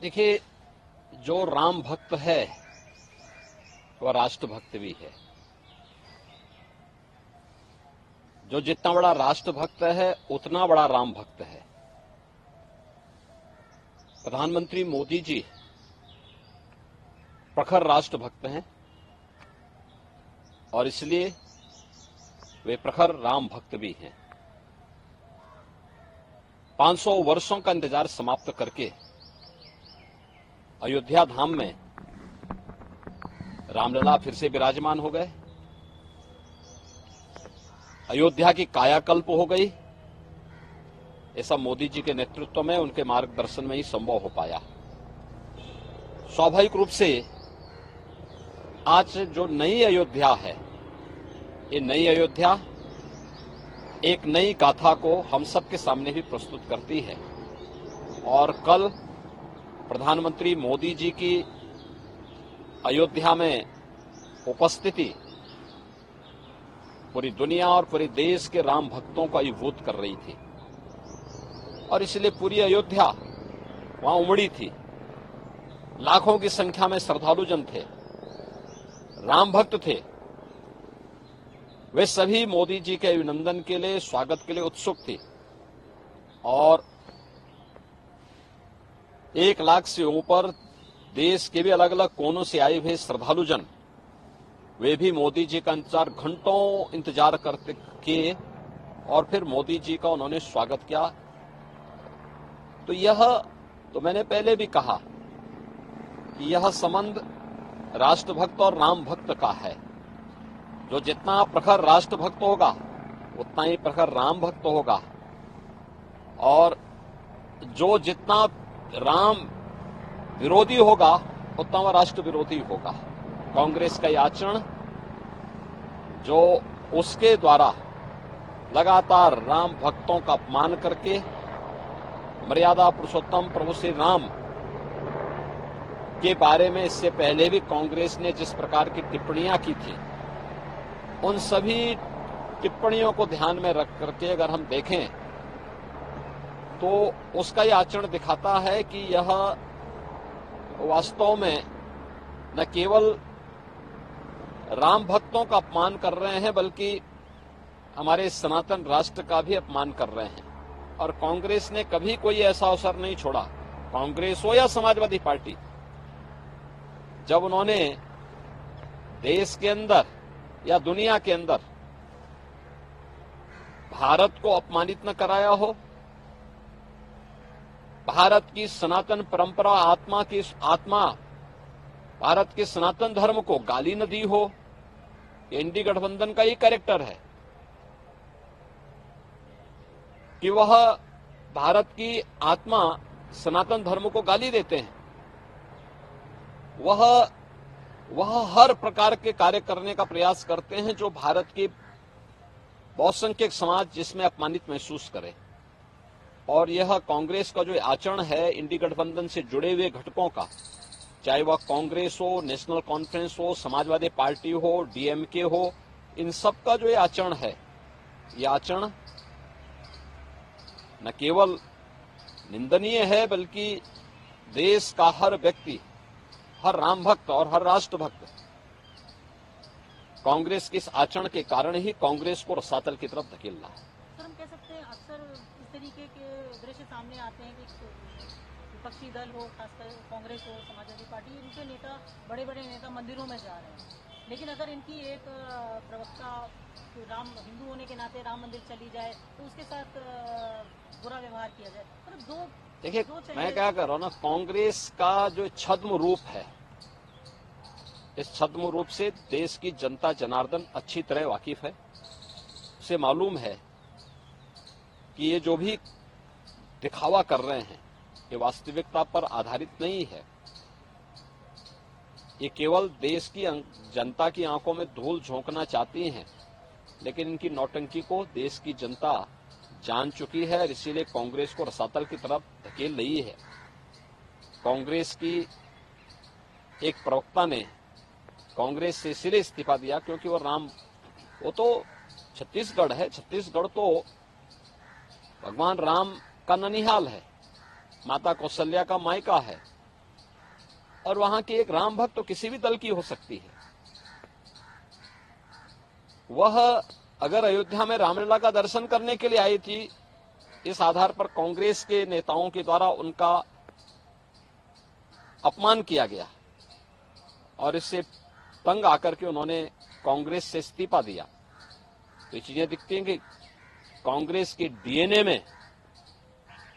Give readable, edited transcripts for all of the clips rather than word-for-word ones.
देखिए, जो राम भक्त है वह राष्ट्र भक्त भी है। जो जितना बड़ा राष्ट्र भक्त है उतना बड़ा राम भक्त है। प्रधानमंत्री मोदी जी प्रखर राष्ट्र भक्त हैं और इसलिए वे प्रखर राम भक्त भी हैं। 500 वर्षों का इंतजार समाप्त करके अयोध्या धाम में रामलला फिर से विराजमान हो गए। अयोध्या की कायाकल्प हो गई। ऐसा मोदी जी के नेतृत्व में, उनके मार्गदर्शन में ही संभव हो पाया। स्वाभाविक रूप से आज जो नई अयोध्या है, ये नई अयोध्या एक नई गाथा को हम सबके सामने भी प्रस्तुत करती है। और कल प्रधानमंत्री मोदी जी की अयोध्या में उपस्थिति पूरी दुनिया और पूरे देश के राम भक्तों को अभिभूत कर रही थी और इसलिए पूरी अयोध्या वहां उमड़ी थी। लाखों की संख्या में श्रद्धालु जन थे, राम भक्त थे। वे सभी मोदी जी के अभिनंदन के लिए, स्वागत के लिए उत्सुक थे और 1 लाख से ऊपर देश के भी अलग अलग कोनों से आए हुए श्रद्धालु जन, वे भी मोदी जी का घंटों इंतजार करते किए और फिर मोदी जी का उन्होंने स्वागत किया। तो यह तो मैंने पहले भी कहा कि यह संबंध राष्ट्रभक्त और राम भक्त का है। जो जितना प्रखर राष्ट्रभक्त होगा उतना ही प्रखर राम भक्त होगा और जो जितना राम विरोधी होगा उतना वह राष्ट्र विरोधी होगा। कांग्रेस का यह आचरण, जो उसके द्वारा लगातार राम भक्तों का अपमान करके मर्यादा पुरुषोत्तम प्रभु श्री राम के बारे में इससे पहले भी कांग्रेस ने जिस प्रकार की टिप्पणियां की थी, उन सभी टिप्पणियों को ध्यान में रख करके अगर हम देखें तो उसका यह आचरण दिखाता है कि यह वास्तव में न केवल राम भक्तों का अपमान कर रहे हैं बल्कि हमारे सनातन राष्ट्र का भी अपमान कर रहे हैं। और कांग्रेस ने कभी कोई ऐसा अवसर नहीं छोड़ा, कांग्रेस हो या समाजवादी पार्टी, जब उन्होंने देश के अंदर या दुनिया के अंदर भारत को अपमानित न कराया हो, भारत की सनातन परंपरा, आत्मा भारत के सनातन धर्म को गाली न दी हो। एनडीए गठबंधन का ये कैरेक्टर है कि वह भारत की आत्मा सनातन धर्म को गाली देते हैं। वह हर प्रकार के कार्य करने का प्रयास करते हैं जो भारत के बहुसंख्यक समाज जिसमें अपमानित महसूस करे। और यह कांग्रेस का जो आचरण है इंडी गठबंधन से जुड़े हुए घटकों का, चाहे वह कांग्रेस हो, नेशनल कॉन्फ्रेंस हो, समाजवादी पार्टी हो, डीएमके हो, इन सब का जो आचरण है, यह आचरण न केवल निंदनीय है बल्कि देश का हर व्यक्ति, हर राम भक्त और हर राष्ट्र भक्त कांग्रेस के इस आचरण के कारण ही कांग्रेस को रसातल की तरफ धकेल रहा है। सर, हम कह सकते हैं अक्सर इस तरीके के दृश्य सामने आते हैं कि विपक्षी दल हो, खासकर कांग्रेस हो, समाजवादी पार्टी, इनके नेता, बड़े बड़े नेता मंदिरों में जा रहे हैं, लेकिन अगर इनकी एक प्रवक्ता राम हिंदू होने के नाते राम मंदिर चली जाए तो उसके साथ बुरा व्यवहार किया जाए। मतलब देखिए, मैं क्या कर रहा हूँ ना, कांग्रेस का जो छद्म रूप है, इस छद्म रूप से देश की जनता जनार्दन अच्छी तरह वाकिफ है। उसे मालूम है कि ये जो भी दिखावा कर रहे हैं ये वास्तविकता पर आधारित नहीं है। ये केवल देश की जनता की आंखों में धूल झोंकना चाहती हैं, लेकिन इनकी नौटंकी को देश की जनता जान चुकी है और इसीलिए कांग्रेस को रसातल की तरफ धकेल रही है। कांग्रेस की एक प्रवक्ता ने कांग्रेस से इसलिए इस्तीफा दिया क्योंकि वो तो छत्तीसगढ़ है, छत्तीसगढ़ तो भगवान राम का ननिहाल है, माता कौशल्या का मायका है, और वहां की एक राम भक्त तो किसी भी दल की हो सकती है। वह अगर अयोध्या में रामलला का दर्शन करने के लिए आई थी, इस आधार पर कांग्रेस के नेताओं के द्वारा उनका अपमान किया गया और इससे तंग आकर के उन्होंने कांग्रेस से इस्तीफा दिया। तो ये चीजें दिखती हैं कि कांग्रेस के डीएनए में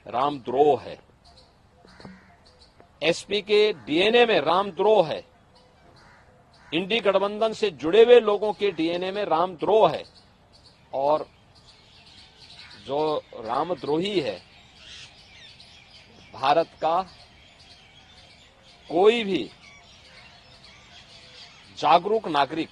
रामद्रोह है, एसपी के डीएनए में रामद्रोह है, इंडी गठबंधन से जुड़े हुए लोगों के डीएनए में रामद्रोह है। और जो रामद्रोही है, भारत का कोई भी जागरूक नागरिक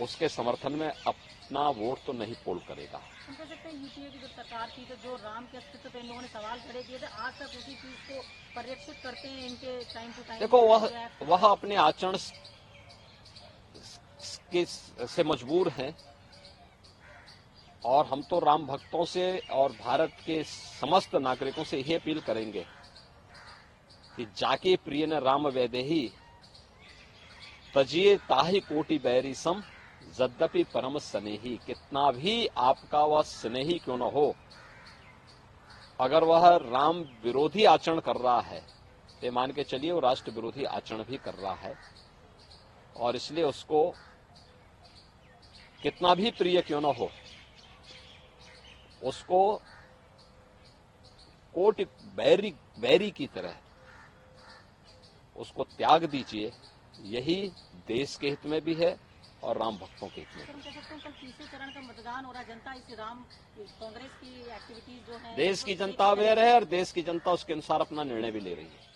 उसके समर्थन में अपना वोट तो नहीं पोल करेगा। हम कह सकते हैं यूपीए की जो सरकार थी तो जो राम के अस्तित्व पे इन लोगों ने सवाल खड़े किए थे, आज तक उसी चीज को परिरक्षित करते हैं इनके टाइम टू टाइम। देखो, वह अपने आचरण से मजबूर हैं और हम तो राम भक्तों से और भारत के समस्त नागरिकों से यही अपील करेंगे कि जाके प्रिय न राम वैदेही तजिए ताहि कोटि बैरी सम यद्यपि परम स्नेही। कितना भी आपका वह स्नेही क्यों न हो, अगर वह राम विरोधी आचरण कर रहा है तो मान के चलिए वो राष्ट्र विरोधी आचरण भी कर रहा है, और इसलिए उसको कितना भी प्रिय क्यों न हो, उसको कोटि बैरी की तरह उसको त्याग दीजिए। यही देश के हित में भी है और राम भक्तों के हित में। हम कह सकते हैं कल तीसरे चरण का मतदान हो रहा है, जनता इस राम कांग्रेस की एक्टिविटीज जो है देश की जनता अवेयर है और देश की जनता उसके अनुसार अपना निर्णय भी ले रही है।